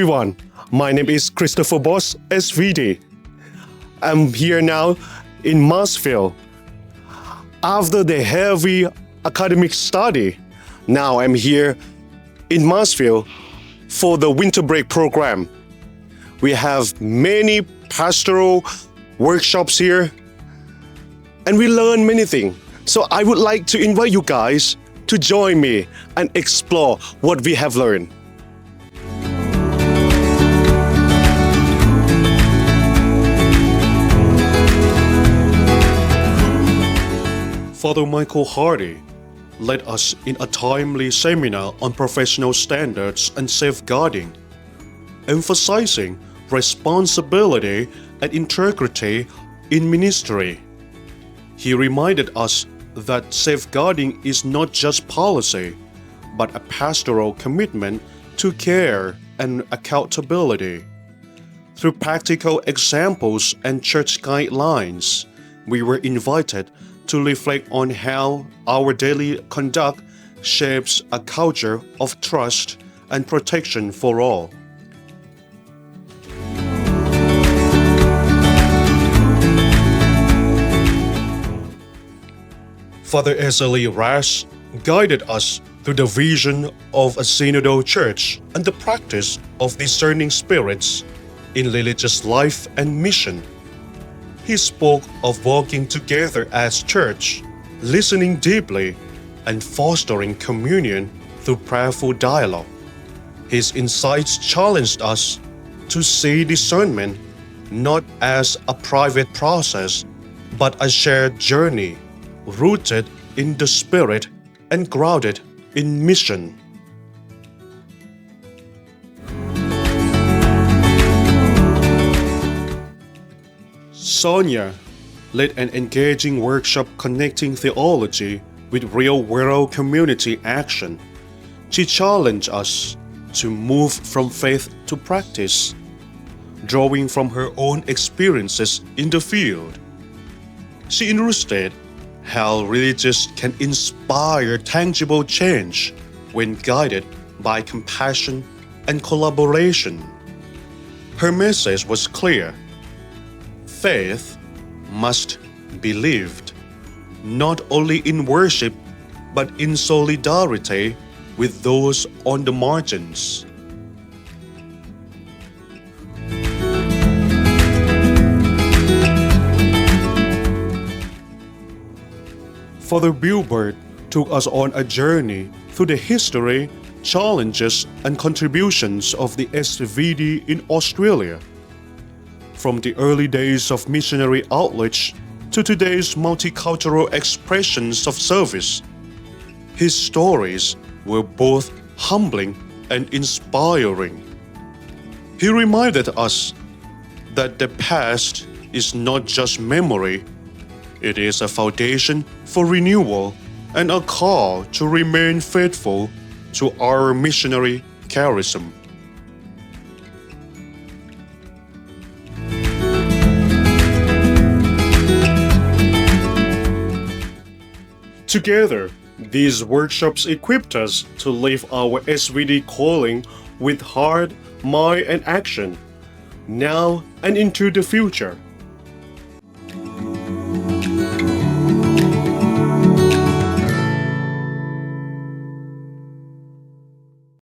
everyone, my name is Christopher Boss, SVD. I'm here now in Marsfield. After the heavy academic study, now I'm here in Marsfield for the winter break program. We have many pastoral workshops here and we learn many things. So I would like to invite you guys to join me and explore what we have learned. Father Michael Hardy led us in a timely seminar on professional standards and safeguarding, emphasizing responsibility and integrity in ministry. He reminded us that safeguarding is not just policy, but a pastoral commitment to care and accountability. Through practical examples and church guidelines, we were invited to reflect on how our daily conduct shapes a culture of trust and protection for all. Father Eseli Rash guided us through the vision of a synodal church and the practice of discerning spirits in religious life and mission. He spoke of walking together as church, listening deeply, and fostering communion through prayerful dialogue. His insights challenged us to see discernment not as a private process, but a shared journey rooted in the Spirit and grounded in mission. Sonia led an engaging workshop connecting theology with real-world community action. She challenged us to move from faith to practice, drawing from her own experiences in the field. She illustrated how religious can inspire tangible change when guided by compassion and collaboration. Her message was clear. Faith must be lived, not only in worship, but in solidarity with those on the margins. Father Bilbert took us on a journey through the history, challenges, and contributions of the SVD in Australia. From the early days of missionary outreach to today's multicultural expressions of service, his stories were both humbling and inspiring. He reminded us that the past is not just memory, it is a foundation for renewal and a call to remain faithful to our missionary charism. Together, these workshops equipped us to live our SVD calling with heart, mind, and action, now and into the future.